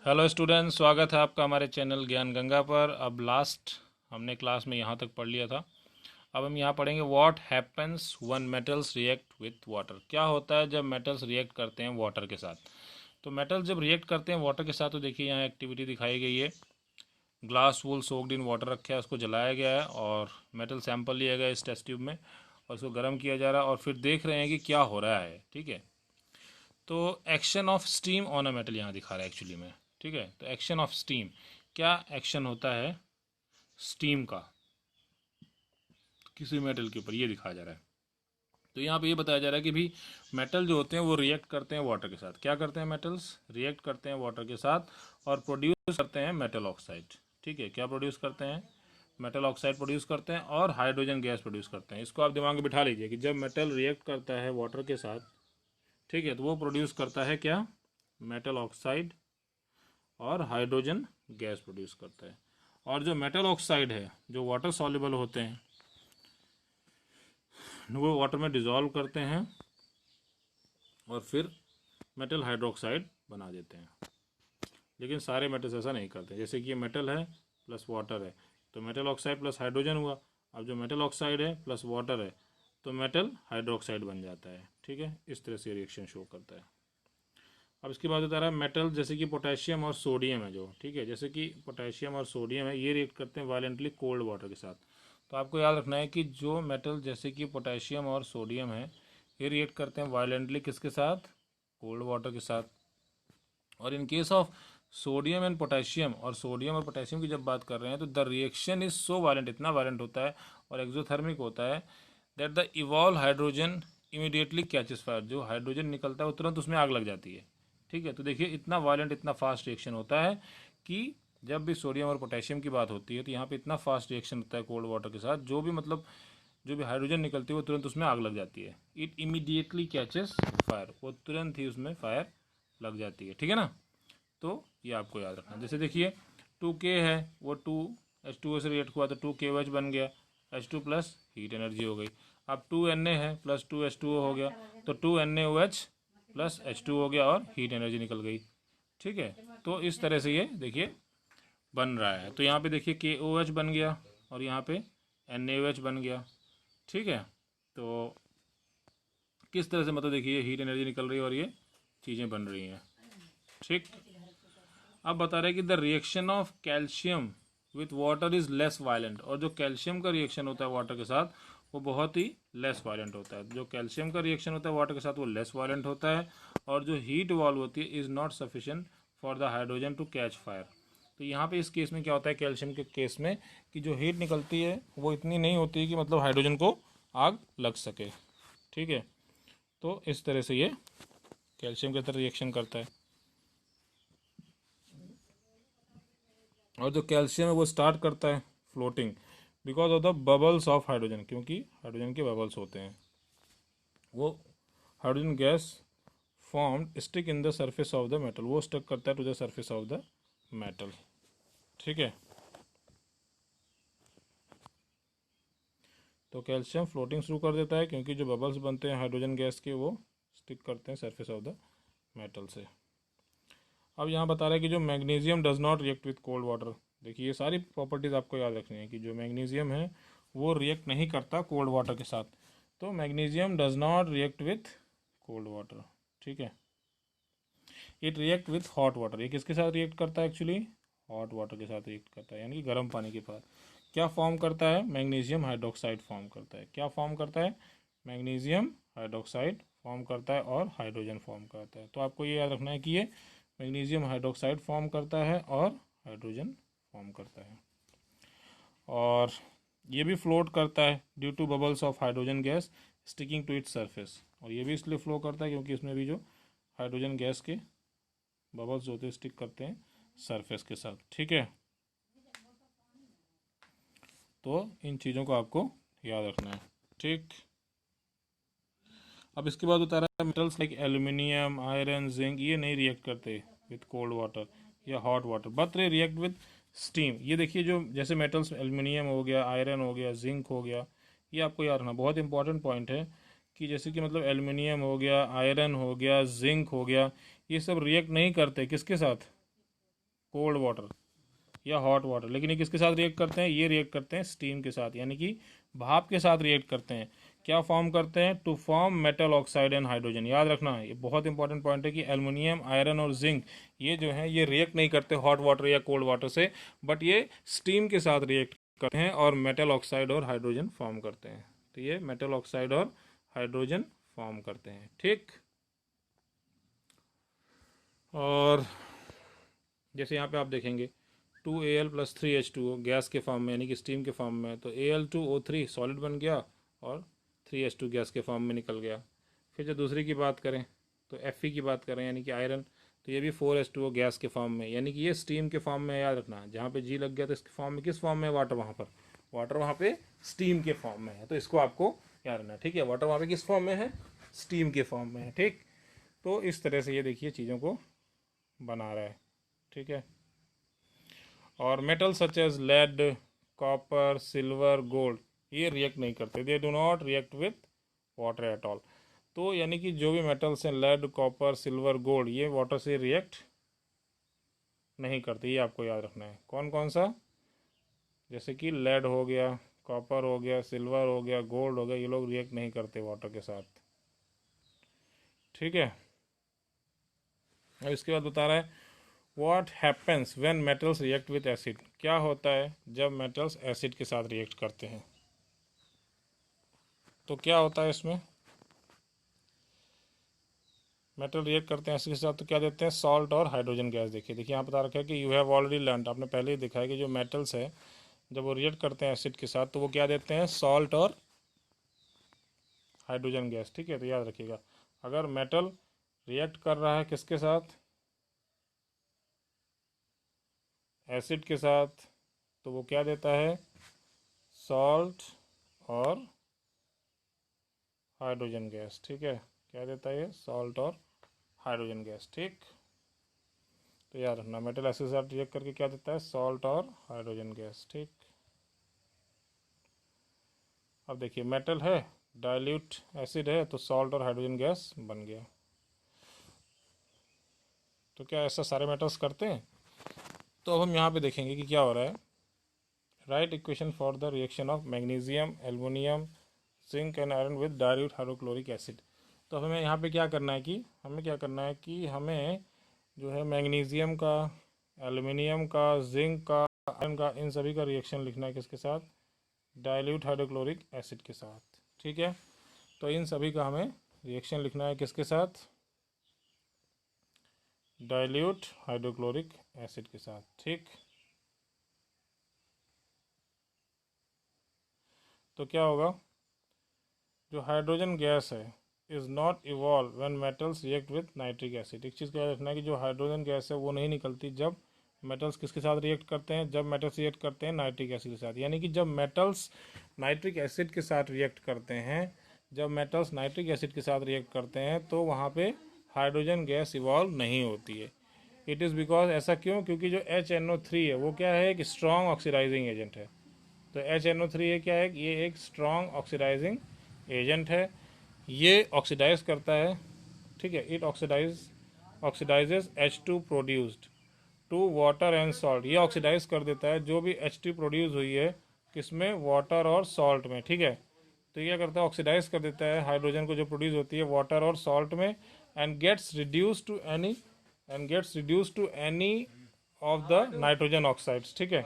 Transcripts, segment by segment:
Hello students, स्वागत है आपका हमारे चैनल ज्ञान गंगा पर। अब लास्ट हमने क्लास में यहाँ तक पढ़ लिया था। अब हम यहाँ पढ़ेंगे what happens when metals react with water. क्या होता है जब मेटल्स रिएक्ट करते हैं वाटर के साथ। तो मेटल्स जब रिएक्ट करते हैं वाटर के साथ, तो देखिए यहाँ एक्टिविटी दिखाई गई है। Glass wool soaked in water रखा है, उसको जलाया गया है और मेटल सैंपल लिया गया इस टेस्ट ट्यूब में और उसको गर्म किया जा रहा है और फिर देख रहे हैं कि क्या हो रहा है। ठीक है, तो action of steam on a metal यहाँ दिखा रहा है एक्चुअली में। ठीक है, तो एक्शन ऑफ स्टीम, क्या एक्शन होता है स्टीम का किसी मेटल के ऊपर, ये दिखाया जा रहा है। तो यहाँ पे ये बताया जा रहा है कि भी मेटल जो होते हैं वो रिएक्ट करते हैं वाटर के साथ। क्या करते हैं मेटल्स? रिएक्ट करते हैं वाटर के साथ और प्रोड्यूस करते हैं मेटल ऑक्साइड। ठीक है, क्या प्रोड्यूस करते हैं? मेटल ऑक्साइड प्रोड्यूस करते हैं और हाइड्रोजन गैस प्रोड्यूस करते हैं। इसको आप दिमाग में बिठा लीजिए कि जब मेटल रिएक्ट करता है वाटर के साथ, ठीक है, तो वो प्रोड्यूस करता है क्या? मेटल ऑक्साइड और हाइड्रोजन गैस प्रोड्यूस करता है। और जो मेटल ऑक्साइड है, जो वाटर सॉल्युबल होते हैं, वो वाटर में डिजॉल्व करते हैं और फिर मेटल हाइड्रोक्साइड बना देते हैं। लेकिन सारे मेटल्स ऐसा नहीं करते। जैसे कि ये मेटल है प्लस वाटर है, तो मेटल ऑक्साइड प्लस हाइड्रोजन हुआ। अब जो मेटल ऑक्साइड है प्लस वाटर है, तो मेटल हाइड्रोक्साइड बन जाता है। ठीक है, इस तरह से रिएक्शन शो करता है। अब इसके बाद बता रहा है मेटल जैसे कि पोटेशियम और सोडियम है जो, ठीक है, जैसे कि पोटेशियम और सोडियम है, ये रिएक्ट करते हैं वायलेंटली कोल्ड वाटर के साथ। तो आपको याद रखना है कि जो मेटल जैसे कि पोटेशियम और सोडियम है, ये रिएक्ट करते हैं वायलेंटली किसके साथ? कोल्ड वाटर के साथ। और in case of sodium and potassium, और सोडियम और पोटेशियम की जब बात कर रहे हैं, तो the reaction is so violent, इतना वायलेंट होता है और एक्सोथर्मिक होता है, that the evolve hydrogen immediately catches fire. जो हाइड्रोजन निकलता है वो तुरंत उसमें आग लग जाती है। ठीक है, तो देखिए इतना वायलेंट, इतना फास्ट रिएक्शन होता है कि जब भी सोडियम और पोटेशियम की बात होती है, तो यहाँ पे इतना फास्ट रिएक्शन होता है कोल्ड वाटर के साथ, जो भी मतलब जो भी हाइड्रोजन निकलती है वो तुरंत उसमें आग लग जाती है। इट इमीडिएटली कैचेस फायर, वो तुरंत ही उसमें फायर लग जाती है। ठीक है ना, तो ये आपको याद रखना। जैसे देखिए 2K है, वो 2H2O से रिएक्ट हुआ तो 2KOH बन गया, H2 प्लस हीट एनर्जी हो गई। अब 2Na है प्लस 2H2O हो गया, तो 2NaOH प्लस H2 हो गया और हीट एनर्जी निकल गई। ठीक है, तो इस तरह से ये देखिए बन रहा है। तो यहाँ पे देखिए KOH बन गया और यहाँ पे NaOH बन गया। ठीक है, तो किस तरह से मतलब देखिए हीट एनर्जी निकल रही है और ये चीज़ें बन रही हैं। ठीक, अब बता रहे हैं कि the reaction of calcium with water is less violent. और जो कैल्शियम का रिएक्शन होता है वाटर के साथ, वो बहुत ही लेस वायलेंट होता है। जो कैल्शियम का रिएक्शन होता है वाटर के साथ, वो लेस वायलेंट होता है। और जो हीट इवॉल्व होती है is not sufficient for the hydrogen to catch fire. तो यहाँ पे इस केस में क्या होता है कैल्शियम के केस में, कि जो हीट निकलती है वो इतनी नहीं होती है कि मतलब हाइड्रोजन को आग लग सके। ठीक है, तो इस तरह से ये कैल्शियम के तरह रिएक्शन करता है। और जो कैल्शियम है वो स्टार्ट करता है floating because of the bubbles of hydrogen, क्योंकि हाइड्रोजन के बबल्स होते हैं। वो hydrogen gas formed stick in the surface of the metal, वो स्टक करता है to the surface of the metal. ठीक है, तो कैल्शियम फ्लोटिंग शुरू कर देता है क्योंकि जो बबल्स बनते हैं हाइड्रोजन गैस के, वो स्टिक करते हैं सरफेस ऑफ द मेटल से। अब यहाँ बता रहा है कि जो magnesium does not react with cold water. देखिए ये सारी प्रॉपर्टीज़ आपको याद रखनी है कि जो मैग्नीशियम है वो रिएक्ट नहीं करता कोल्ड वाटर के साथ। तो magnesium does not react with cold water. ठीक है, it react with hot water. ये किसके साथ रिएक्ट करता है एक्चुअली? हॉट वाटर के साथ रिएक्ट करता है, यानी कि गर्म पानी के पास। क्या फॉर्म करता है? मैग्नीशियम हाइड्रोक्साइड फॉर्म करता है। क्या फॉर्म करता है? मैग्नीशियम हाइड्रोक्साइड फॉर्म करता है और हाइड्रोजन फॉर्म करता है। तो आपको ये याद रखना है कि ये मैग्नीशियम हाइड्रोक्साइड फॉर्म करता है और हाइड्रोजन फॉर्म करता है। और ये भी फ्लोट करता है due to bubbles of hydrogen gas sticking to its surface. और ये भी इसलिए फ्लो करता है क्योंकि इसमें भी जो हाइड्रोजन गैस के बबल्स होते हैं स्टिक करते हैं सरफेस के साथ। ठीक है, तो इन चीज़ों को आपको याद रखना है। ठीक, अब इसके बाद बता रहा है metals like aluminium, iron, zinc, ये नहीं रिएक्ट करते विथ कोल्ड वाटर या hot water, but they react with steam. ये देखिए जो जैसे मेटल्स एल्यूमिनियम हो गया, आयरन हो गया, जिंक हो गया, ये आपको याद रखना बहुत इंपॉर्टेंट पॉइंट है कि जैसे कि मतलब एल्यूमिनियम हो गया, आयरन हो गया, जिंक हो गया, ये सब रिएक्ट नहीं करते किसके साथ? कोल्ड वाटर या हॉट वाटर, लेकिन ये किसके साथ रिएक्ट करते हैं, ये रिएक्ट करते हैं स्टीम के साथ, यानी कि भाप के साथ रिएक्ट करते हैं। क्या फॉर्म करते हैं, to form metal oxide and hydrogen. याद रखना है, ये बहुत इंपॉर्टेंट पॉइंट है कि एल्युमिनियम, आयरन और जिंक ये जो है ये रिएक्ट नहीं करते हॉट वाटर या कोल्ड वाटर से, बट ये स्टीम के साथ रिएक्ट करते हैं और मेटल ऑक्साइड और हाइड्रोजन फॉर्म करते हैं। तो ये मेटल ऑक्साइड और हाइड्रोजन फॉर्म करते हैं, ठीक। और जैसे यहाँ पे आप देखेंगे 2Al + 3H2O गैस के फॉर्म में, यानी कि स्टीम के फॉर्म में, तो Al2O3 सॉलिड बन गया और 3H2 गैस के फॉर्म में निकल गया। फिर जो दूसरी की बात करें तो Fe की बात करें, यानी कि आयरन, तो ये भी 4H2O गैस के फॉर्म में, यानी कि ये स्टीम के फॉर्म में। याद रखना, जहाँ पे G लग गया तो इसके फॉर्म में, किस फॉर्म में, वाटर, वहाँ पर वाटर वहाँ पे स्टीम के फॉर्म में है, तो इसको आपको याद रखना, ठीक है। वाटर वहाँ पे किस फॉर्म में है, स्टीम के फॉर्म में है, ठीक। तो इस तरह से ये देखिए चीज़ों को बना रहा है, ठीक है। और metal such as lead, copper, silver, gold ये रिएक्ट नहीं करते, they do not react with water at all. तो यानी कि जो भी मेटल्स हैं, लेड, कॉपर, सिल्वर, गोल्ड, ये वाटर से रिएक्ट नहीं करते, ये आपको याद रखना है। कौन कौन सा, जैसे कि लेड हो गया, कॉपर हो गया, सिल्वर हो गया, गोल्ड हो गया, ये लोग रिएक्ट नहीं करते वाटर के साथ, ठीक है। अब इसके बाद बता रहा है What happens when metals react with acid? क्या होता है जब मेटल्स एसिड के साथ रिएक्ट करते हैं। तो क्या होता है इसमें, मेटल रिएक्ट करते हैं एसिड के साथ तो क्या देते हैं, सॉल्ट और हाइड्रोजन गैस। देखिए यहाँ बता रखा है कि यू हैव ऑलरेडी लर्न, आपने पहले ही देखा है कि जो मेटल्स है जब वो रिएक्ट करते हैं एसिड के साथ तो वो क्या देते हैं, सॉल्ट और हाइड्रोजन गैस, ठीक है। तो याद रखिएगा, अगर मेटल रिएक्ट कर रहा है किसके साथ, एसिड के साथ, तो वो क्या देता है, सॉल्ट और हाइड्रोजन गैस, ठीक है। क्या देता है, सॉल्ट और हाइड्रोजन गैस, ठीक। तो याद रखना, मेटल एसिड के साथ रिएक्ट करके क्या देता है, सॉल्ट और हाइड्रोजन गैस, ठीक। अब देखिए मेटल है, डाइल्यूट एसिड है, तो सॉल्ट और हाइड्रोजन गैस बन गया। तो क्या ऐसा सारे मेटल्स करते हैं। तो अब हम यहाँ पे देखेंगे कि क्या हो रहा है। Right equation for the reaction of magnesium, aluminium, zinc and iron with dilute hydrochloric acid. तो हमें यहाँ पे क्या करना है कि हमें जो है मैग्नीशियम का, एल्युमिनियम का, जिंक का, आयरन का, इन सभी का रिएक्शन लिखना है किसके साथ, डाइल्यूट हाइड्रोक्लोरिक एसिड के साथ, ठीक है। तो इन सभी का हमें रिएक्शन लिखना है किसके साथ, डाइल्यूट हाइड्रोक्लोरिक एसिड के साथ, ठीक। तो क्या होगा, जो हाइड्रोजन गैस है is not evolve when metals react with nitric acid. एक चीज़ का याद रखना है कि जो हाइड्रोजन गैस है वो नहीं निकलती जब मेटल्स किसके साथ रिएक्ट करते हैं, जब मेटल्स रिएक्ट करते हैं नाइट्रिक एसिड के साथ। यानी कि जब मेटल्स नाइट्रिक एसिड के साथ रिएक्ट करते हैं, जब मेटल्स नाइट्रिक एसिड के साथ रिएक्ट करते हैं तो वहाँ पे हाइड्रोजन गैस इवॉल्व नहीं होती है। इट इज़ बिकॉज, ऐसा क्यों, क्योंकि जो HNO3 है वो क्या है, एक स्ट्रॉन्ग ऑक्सीडाइजिंग एजेंट है। तो HNO3 ये क्या है, ये एक स्ट्रॉन्ग ऑक्सीडाइजिंग एजेंट है, ये ऑक्सीडाइज करता है, ठीक है। It oxidises H2 produced to water and salt. ये ऑक्सीडाइज कर देता है जो भी H2 प्रोड्यूस हुई है किसमें, वाटर और सॉल्ट में, ठीक है। तो ये क्या करता है, ऑक्सीडाइज कर देता है हाइड्रोजन को जो प्रोड्यूस होती है वाटर और सॉल्ट में, and gets reduce to any of the nitrogen oxides, ठीक है।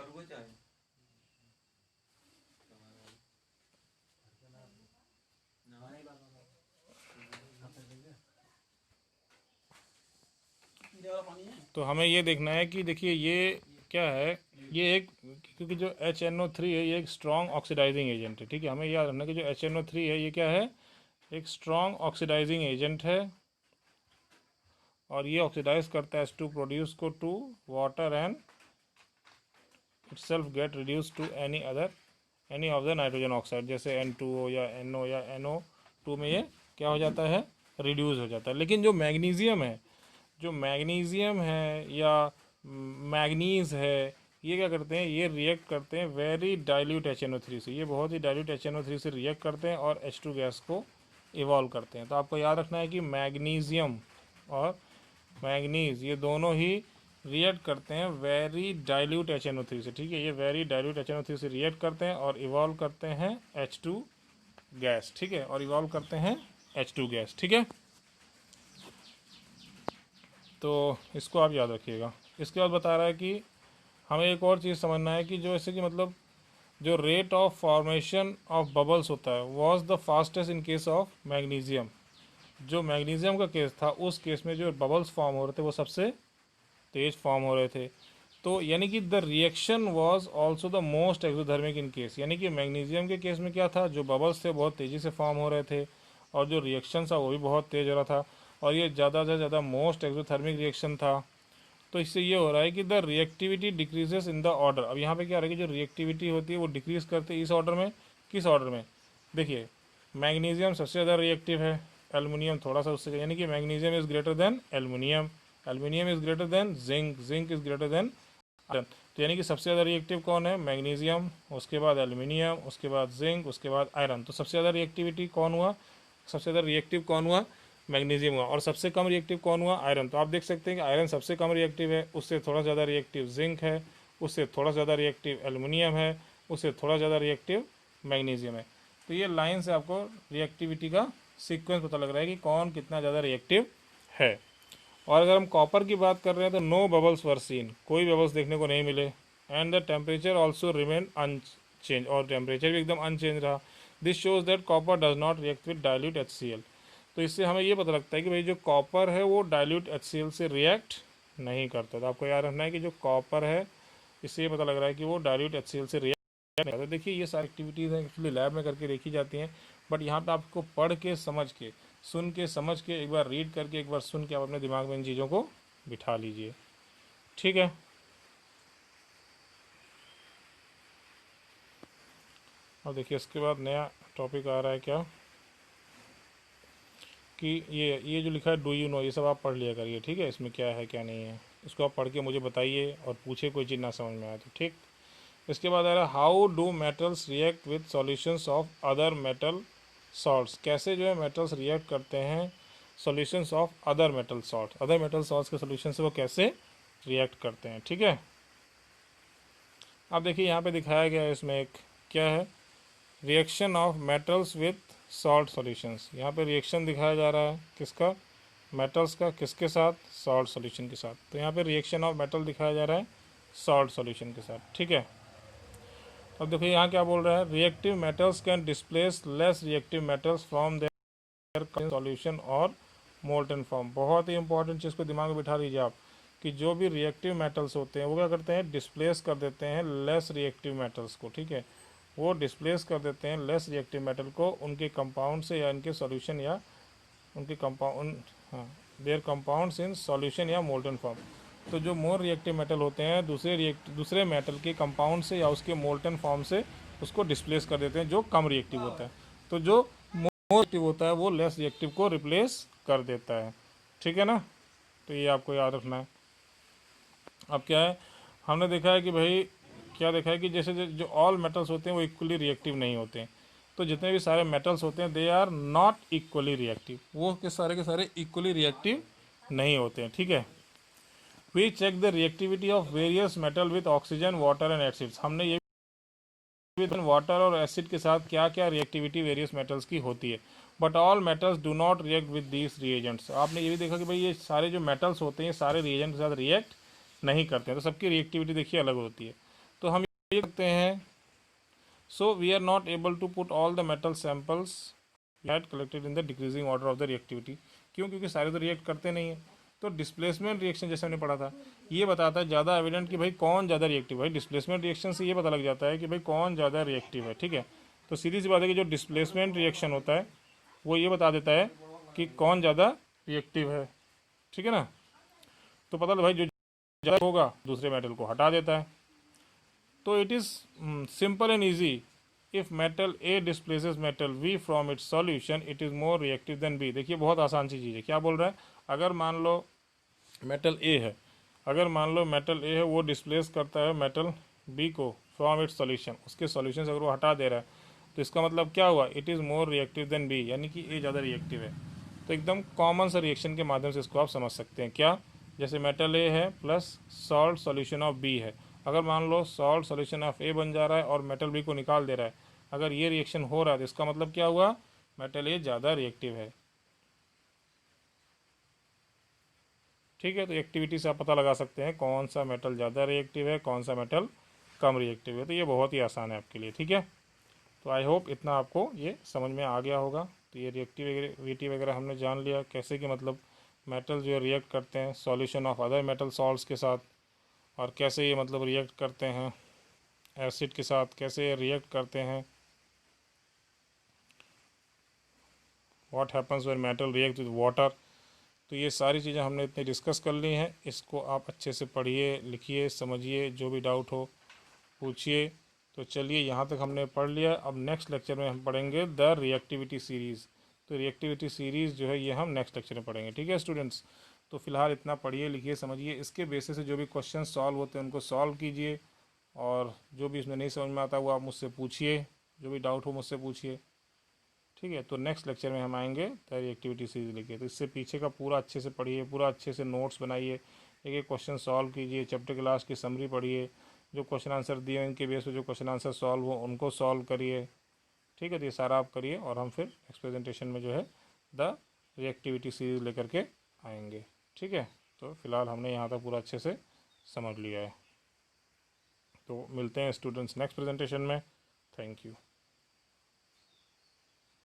तो हमें ये देखना है कि देखिए ये क्या है, ये एक, क्योंकि जो HNO3 है ये एक स्ट्रॉन्ग ऑक्सीडाइजिंग एजेंट है, ठीक है। हमें याद रखना कि जो HNO3 है ये क्या है, एक स्ट्रॉन्ग ऑक्सीडाइजिंग एजेंट है, और ये ऑक्सीडाइज करता है H2 प्रोड्यूस को to water and itself get reduce to any of the nitrogen oxide, जैसे N2O या NO या NO2 में ये क्या हो जाता है, रिड्यूस हो जाता है। लेकिन जो मैग्नीशियम है या मैग्नीज है, ये क्या करते हैं, ये रिएक्ट करते हैं वेरी डाइल्यूट HNO3 से, ये बहुत ही डाइल्यूट HNO3 से रिएक्ट करते हैं और H2 गैस को इवॉल्व करते हैं। तो आपको याद रखना है कि मैग्नीशियम और मैग्नीज ये दोनों ही रिएक्ट करते हैं वेरी डाइल्यूट HNO3 से, ठीक है। ये वेरी डाइल्यूट HNO3 से रिएक्ट करते हैं और इवॉल्व करते हैं H2 गैस, ठीक है, और इवॉल्व करते हैं H2 गैस, ठीक है। तो इसको आप याद रखिएगा। इसके बाद बता रहा है कि हमें एक और चीज़ समझना है कि जो ऐसे कि मतलब जो rate of formation of bubbles होता है was the fastest in case of magnesium. जो मैग्नीशियम का केस था उस केस में जो बबल्स फॉर्म हो रहे थे वो सबसे तेज फॉर्म हो रहे थे। तो यानी कि the reaction was also the most exothermic in case, यानी कि मैग्नीशियम के केस में क्या था, जो बबल्स थे बहुत तेज़ी से फॉर्म हो रहे थे और जो रिएक्शन था वो भी बहुत तेज हो रहा था और ये ज़्यादा से ज़्यादा मोस्ट एक्सोथर्मिक रिएक्शन था। तो इससे ये हो रहा है कि the reactivity decreases in the order. अब यहाँ पे क्या हो रहा है कि जो रिएक्टिविटी होती है वो डिक्रीज करते हैं इस ऑर्डर में। किस ऑर्डर में? देखिए, मैग्नीशियम सबसे ज़्यादा रिएक्टिव है, एल्युमिनियम थोड़ा सा उससे, यानी कि magnesium is greater than aluminium, aluminium is greater than zinc, zinc is greater than iron. तो यानी कि सबसे ज़्यादा रिएक्टिव कौन है? मैग्नीशियम, उसके बाद एल्युमिनियम, उसके बाद जिंक, उसके बाद आयरन। तो सबसे ज़्यादा रिएक्टिविटी कौन हुआ? सबसे ज़्यादा रिएक्टिव कौन हुआ? मैग्नीशियम हुआ। और सबसे कम रिएक्टिव कौन हुआ? आयरन। तो आप देख सकते हैं कि आयरन सबसे कम रिएक्टिव है, उससे थोड़ा ज़्यादा रिएक्टिव जिंक है, उससे थोड़ा ज़्यादा रिएक्टिव एल्युमिनियम है, उससे थोड़ा ज़्यादा रिएक्टिव मैग्नीशियम है। तो ये लाइन से आपको रिएक्टिविटी का सीक्वेंस पता लग रहा है कि कौन कितना ज़्यादा रिएक्टिव है। और अगर हम कॉपर की बात कर रहे हैं तो नो बबल्स वर सीन, कोई बबल्स देखने को नहीं मिले। And the temperature also remain unchanged, और टेम्परेचर भी एकदम अनचेंज रहा। This shows that copper does not react with dilute HCl। तो इससे हमें ये पता लगता है कि भाई जो कॉपर है वो डाइल्यूट HCl से रिएक्ट नहीं करता। तो आपको याद रखना है कि जो कॉपर है इससे ये पता लग रहा है कि वो डाइल्यूट HCl से रिएक्ट नहीं करता। देखिए ये सारी एक्टिविटीज़ हैं एक्चुअली लैब में करके देखी जाती हैं, बट यहाँ पे आपको पढ़ के समझ के सुन के समझ के एक बार रीड करके एक बार सुन के आप अपने दिमाग में इन चीज़ों को बिठा लीजिए, ठीक है। और देखिए इसके बाद नया टॉपिक आ रहा है क्या कि ये जो लिखा है डू यू नो, ये सब आप पढ़ लिया करिए, ठीक है। इसमें क्या है क्या नहीं है इसको आप पढ़ के मुझे बताइए और पूछे कोई चीज़ ना समझ में आए तो, ठीक। इसके बाद आ रहा है how do metals react with solutions of other metal salts. कैसे जो है मेटल्स रिएक्ट करते हैं solutions of other metal salt, other metal salts के सॉल्यूशन से वो कैसे रिएक्ट करते हैं, ठीक है। अब देखिए यहाँ पे दिखाया गया है, इसमें एक क्या है, reaction of metals with salt solutions. यहाँ पे रिएक्शन दिखाया जा रहा है किसका? मेटल्स का। किसके साथ? सॉल्ट सॉल्यूशन के साथ। तो यहाँ पे रिएक्शन ऑफ मेटल दिखाया जा रहा है सॉल्ट सॉल्यूशन के साथ, ठीक है। अब देखिए यहाँ क्या बोल रहा है, reactive metals can displace less reactive metals from their solution और मोल्टन फॉर्म। बहुत ही इंपॉर्टेंट चीज़ को दिमाग में बिठा लीजिए आप कि जो भी रिएक्टिव मेटल्स होते हैं वो क्या करते हैं, डिस्प्लेस कर देते हैं लेस रिएक्टिव मेटल्स को, ठीक है। वो डिस्प्लेस कर देते हैं लेस रिएक्टिव मेटल को उनके कंपाउंड से या इनके सॉल्यूशन या उनके कंपाउंड, हाँ, देयर कंपाउंड्स इन सॉल्यूशन या मोल्टन फॉर्म। तो जो मोर रिएक्टिव मेटल होते हैं दूसरे मेटल के कंपाउंड से या उसके मोल्टन फॉर्म से उसको डिस्प्लेस कर देते हैं जो कम रिएक्टिव होता है। तो जो मोर रिएक्टिव होता है वो लेस रिएक्टिव को रिप्लेस कर देता है, ठीक है ना। तो ये आपको याद रखना है। अब क्या है, हमने देखा है कि भाई क्या देखा है कि जैसे जो ऑल मेटल्स होते हैं वो इक्वली रिएक्टिव नहीं होते हैं। तो जितने भी सारे मेटल्स होते हैं they are not equally reactive, वो के सारे इक्वली रिएक्टिव नहीं होते हैं, ठीक है। We check the reactivity of various metal with oxygen water and acids. हमने ये वाटर और एसिड के साथ क्या क्या रिएक्टिविटी वेरियस मेटल्स की होती है, but all metals do not react with these reagents. आपने ये भी देखा कि भाई ये सारे जो मेटल्स होते हैं सारे रिएजेंट के साथ रिएक्ट नहीं करते हैं, तो सबकी रिएक्टिविटी देखिए अलग होती है। तो हम ये कहते हैं so we are not able to put all the metal samples had collected in the decreasing order of the reactivity. क्यों? क्योंकि सारे तो रिएक्ट करते नहीं है। तो डिस्प्लेसमेंट रिएक्शन जैसे हमने पढ़ा था ये बताता है ज़्यादा एविडेंट कि भाई कौन ज़्यादा रिएक्टिव है। डिस्प्लेसमेंट रिएक्शन से ये पता लग जाता है कि भाई कौन ज़्यादा रिएक्टिव है, ठीक है। तो सीधी सी बात है कि जो डिस्प्लेसमेंट रिएक्शन होता है वो ये बता देता है कि कौन ज़्यादा रिएक्टिव है, ठीक है ना। तो पता भाई जो ज़्यादा होगा दूसरे मेटल को हटा देता है। तो it is simple and easy, if metal A displaces metal B from its solution it is more reactive than B. देखिए बहुत आसान सी चीज़ है। क्या बोल रहा है, अगर मान लो मेटल ए है, अगर मान लो मेटल ए है वो डिस्प्लेस करता है मेटल बी को फ्रॉम इट्स सॉल्यूशन, उसके सॉल्यूशन से अगर वो हटा दे रहा है तो इसका मतलब क्या हुआ, it is more reactive than B, यानी कि ए ज़्यादा रिएक्टिव है। तो एकदम कॉमन सा रिएक्शन के माध्यम से इसको आप समझ सकते हैं क्या, जैसे मेटल ए है plus salt solution of B है, अगर मान लो सॉल्ट सॉल्यूशन ऑफ ए बन जा रहा है और मेटल बी को निकाल दे रहा है, अगर ये रिएक्शन हो रहा है तो इसका मतलब क्या हुआ, मेटल ए ज़्यादा रिएक्टिव है। ठीक है, तो एक्टिविटी से आप पता लगा सकते हैं कौन सा मेटल ज़्यादा रिएक्टिव है, कौन सा मेटल कम रिएक्टिव है। तो ये बहुत ही आसान है आपके लिए। ठीक है, तो आई होप इतना आपको ये समझ में आ गया होगा। तो ये रिएक्टिविटी वगैरह हमने जान लिया कैसे कि मतलब मेटल जो रिएक्ट करते हैं solution of other metal salts के साथ, और कैसे ये मतलब रिएक्ट करते हैं एसिड के साथ, कैसे रिएक्ट करते हैं, what happens when metal react with water. तो ये सारी चीज़ें हमने इतनी डिस्कस कर ली हैं, इसको आप अच्छे से पढ़िए, लिखिए, समझिए, जो भी डाउट हो पूछिए। तो चलिए यहाँ तक हमने पढ़ लिया। अब नेक्स्ट लेक्चर में हम पढ़ेंगे द रिएक्टिविटी सीरीज़। तो रिएक्टिविटी सीरीज़ जो है ये हम नेक्स्ट लेक्चर में पढ़ेंगे। ठीक है स्टूडेंट्स, तो फिलहाल इतना पढ़िए, लिखिए, समझिए, इसके बेसिस से जो भी क्वेश्चन सॉल्व होते हैं उनको सॉल्व कीजिए, और जो भी इसमें नहीं समझ में आता वो आप मुझसे पूछिए, जो भी डाउट हो मुझसे पूछिए। ठीक है, तो नेक्स्ट लेक्चर में हम आएंगे तैयारी एक्टिविटी सीरीज लेके। तो इससे पीछे का पूरा अच्छे से पढ़िए, पूरा अच्छे से नोट्स बनाइए, एक एक क्वेश्चन सॉल्व कीजिए, चैप्टर के लास्ट की समरी पढ़िए, जो क्वेश्चन आंसर दिए हैं इनके बेस पे जो क्वेश्चन आंसर सॉल्व हो उनको सॉल्व करिए। ठीक है, तो ये सारा आप करिए, और हम फिर नेक्स्ट प्रेजेंटेशन में जो है द रिएक्टिविटी सीरीज लेकर के आएंगे। ठीक है, तो फिलहाल हमने यहाँ तक पूरा अच्छे से समझ लिया है। तो मिलते हैं स्टूडेंट्स नेक्स्ट प्रेजेंटेशन में। Thank you.